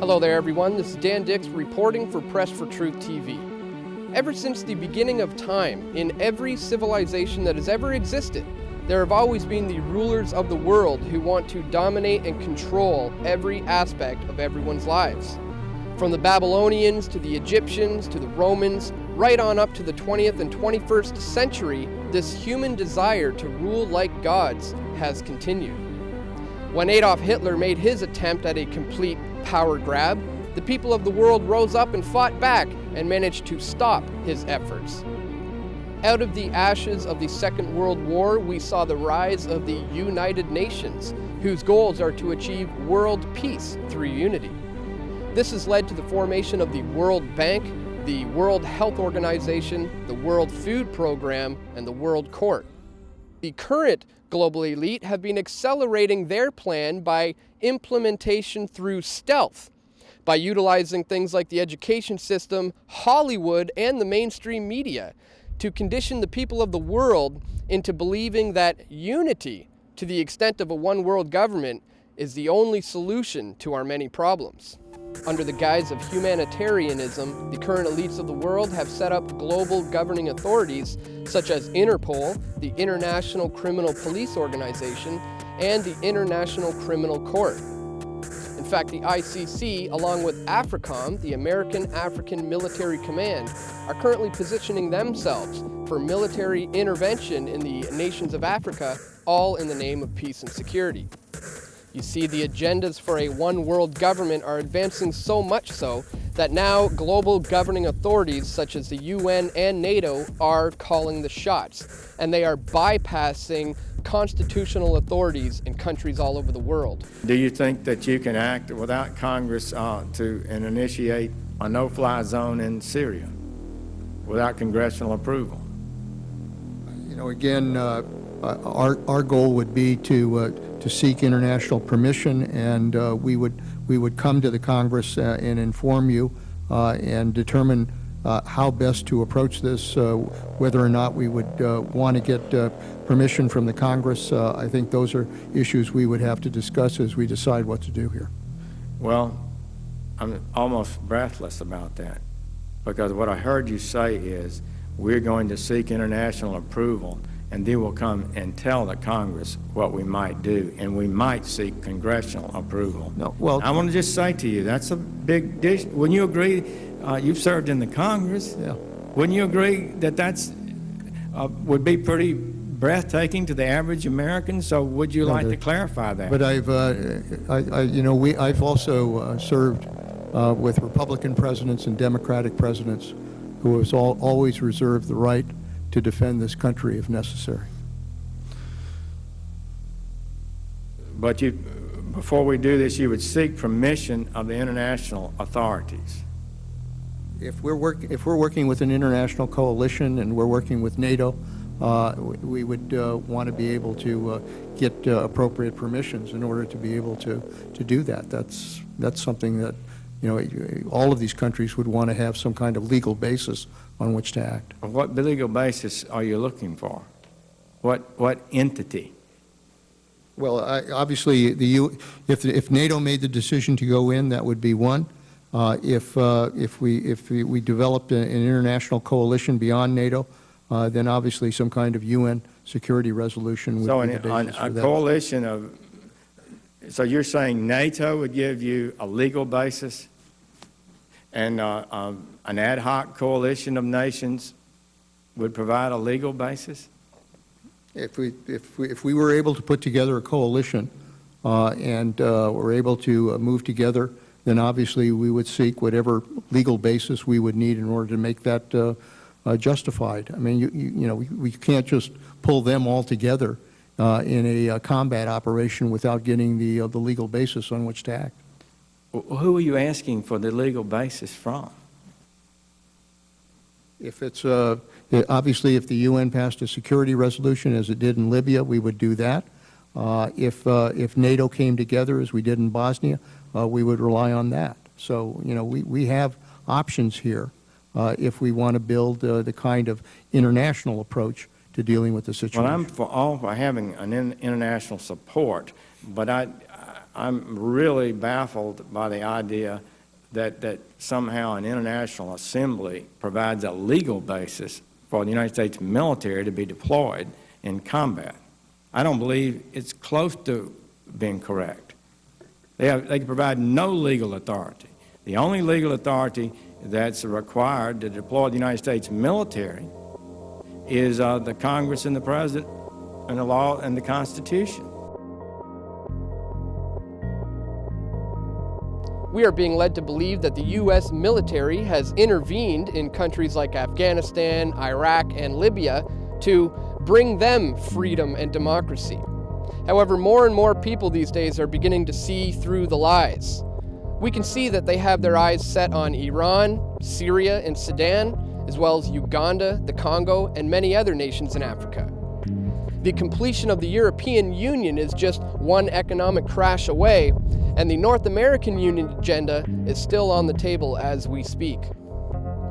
Hello there everyone, this is Dan Dix reporting for Press for Truth TV. Ever since the beginning of time, in every civilization that has ever existed, there have always been the rulers of the world who want to dominate and control every aspect of everyone's lives. From the Babylonians to the Egyptians to the Romans, right on up to the 20th and 21st century, this human desire to rule like gods has continued. When Adolf Hitler made his attempt at a complete power grab, the people of the world rose up and fought back and managed to stop his efforts. Out of the ashes of the Second World War, we saw the rise of the United Nations, whose goals are to achieve world peace through unity. This has led to the formation of the World Bank, the World Health Organization, the World Food Program, and the World Court. The current global elite have been accelerating their plan by implementation through stealth, by utilizing things like the education system, Hollywood, and the mainstream media to condition the people of the world into believing that unity, to the extent of a one-world government, is the only solution to our many problems. Under the guise of humanitarianism, the current elites of the world have set up global governing authorities such as Interpol, the International Criminal Police Organization, and the International Criminal Court. In fact, the ICC, along with AFRICOM, the American African Military Command, are currently positioning themselves for military intervention in the nations of Africa, all in the name of peace and security. You see, the agendas for a one-world government are advancing so much so that now global governing authorities such as the UN and NATO are calling the shots, and they are bypassing constitutional authorities in countries all over the world. Do you think that you can act without Congress to initiate a no-fly zone in Syria without congressional approval? You know, again, our goal would be to seek international permission, and we would come to the Congress and inform you and determine how best to approach this, whether or not we would want to get permission from the Congress. I think those are issues we would have to discuss as we decide what to do here. Well, I'm almost breathless about that, because what I heard you say is we're going to seek international approval, and then we'll come and tell the Congress what we might do, and we might seek congressional approval. No, well, I want to just say to you, that's a big dish. Wouldn't you agree? You've served in the Congress. Yeah. Wouldn't you agree that that's would be pretty breathtaking to the average American? So would you like to clarify that? But I've also served with Republican presidents and Democratic presidents who has always reserved the right to defend this country if necessary. But before we do this, you would seek permission of the international authorities. If we're working with an international coalition and we're working with NATO, we would want to be able to get appropriate permissions in order to be able to do that. That's something that, you know, all of these countries would want to have some kind of legal basis on which to act. What legal basis are you looking for? What entity? Well, obviously, if NATO made the decision to go in, that would be one. If we developed an international coalition beyond NATO, then obviously some kind of UN security resolution would be the basis for that. Coalition of. So you're saying NATO would give you a legal basis, and an ad hoc coalition of nations would provide a legal basis? If we were able to put together a coalition and were able to move together, then obviously we would seek whatever legal basis we would need in order to make that justified. I mean, you know, we can't just pull them all together in a combat operation without getting the legal basis on which to act. Who are you asking for the legal basis from? If it's obviously, if the UN passed a security resolution as it did in Libya, we would do that. If NATO came together as we did in Bosnia, we would rely on that. So, you know, we have options here if we want to build the kind of international approach to dealing with the situation. Well, I'm for having an international support, but I'm really baffled by the idea that somehow an international assembly provides a legal basis for the United States military to be deployed in combat. I don't believe it's close to being correct. They provide no legal authority. The only legal authority that's required to deploy the United States military is the Congress and the President and the law and the Constitution. We are being led to believe that the U.S. military has intervened in countries like Afghanistan, Iraq, and Libya to bring them freedom and democracy. However, more and more people these days are beginning to see through the lies. We can see that they have their eyes set on Iran, Syria, and Sudan, as well as Uganda, the Congo, and many other nations in Africa. The completion of the European Union is just one economic crash away, and the North American Union agenda is still on the table as we speak.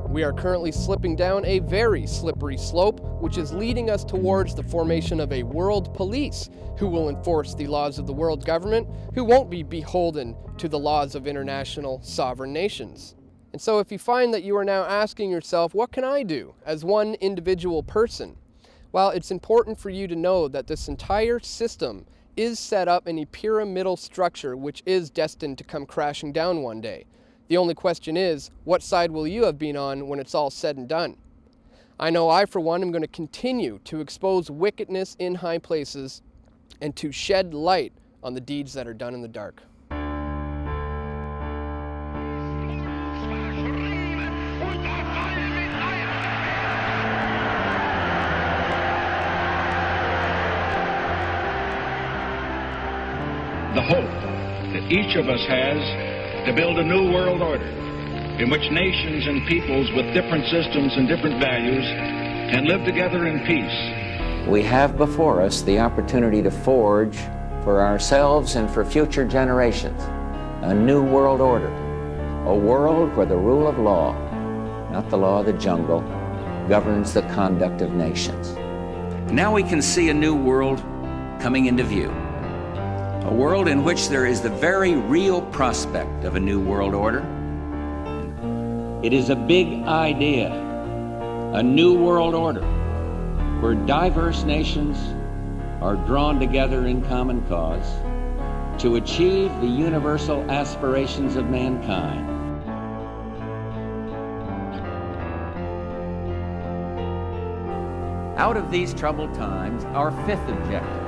We are currently slipping down a very slippery slope, which is leading us towards the formation of a world police who will enforce the laws of the world government, who won't be beholden to the laws of international sovereign nations. And so if you find that you are now asking yourself, what can I do as one individual person? Well, it's important for you to know that this entire system is set up in a pyramidal structure which is destined to come crashing down one day. The only question is, what side will you have been on when it's all said and done? I know I, for one, am going to continue to expose wickedness in high places and to shed light on the deeds that are done in the dark. The hope that each of us has to build a new world order in which nations and peoples with different systems and different values can live together in peace. We have before us the opportunity to forge for ourselves and for future generations a new world order, a world where the rule of law, not the law of the jungle, governs the conduct of nations. Now we can see a new world coming into view. A world in which there is the very real prospect of a new world order. It is a big idea, a new world order, where diverse nations are drawn together in common cause to achieve the universal aspirations of mankind. Out of these troubled times, our fifth objective,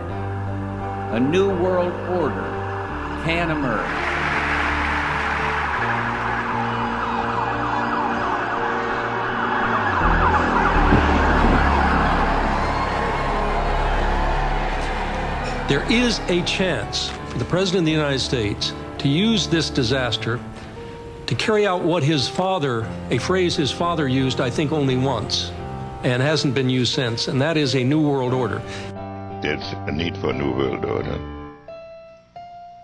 a new world order, can emerge. There is a chance for the President of the United States to use this disaster to carry out what his father, a phrase his father used, I think, only once, and hasn't been used since, and that is a new world order. There's a need for a new world order.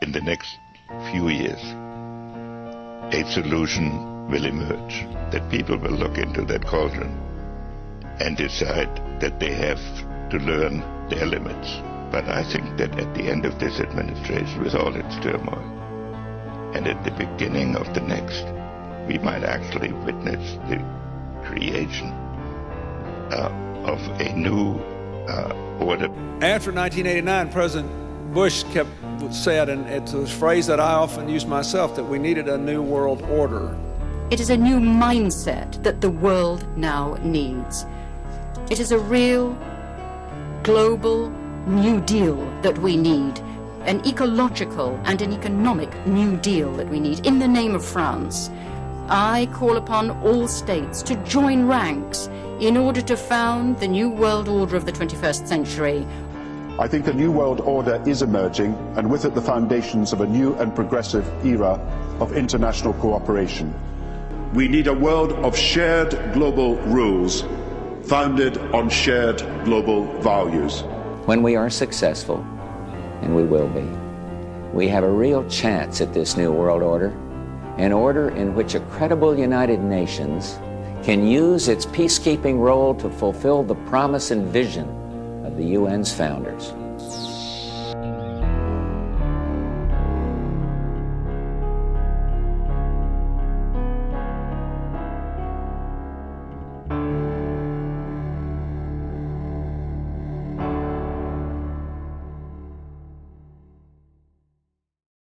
In the next few years, a solution will emerge, that people will look into that cauldron and decide that they have to learn their limits. But I think that at the end of this administration, with all its turmoil, and at the beginning of the next, we might actually witness the creation of a new order. After 1989, President Bush said, and it's a phrase that I often use myself, that we needed a new world order. It is a new mindset that the world now needs. It is a real, global New Deal that we need, an ecological and an economic New Deal that we need. In the name of France, I call upon all states to join ranks in order to found the new world order of the 21st century. I think a new world order is emerging, and with it the foundations of a new and progressive era of international cooperation. We need a world of shared global rules, founded on shared global values. When we are successful, and we will be, we have a real chance at this new world order, an order in which a credible United Nations can use its peacekeeping role to fulfill the promise and vision of the UN's founders.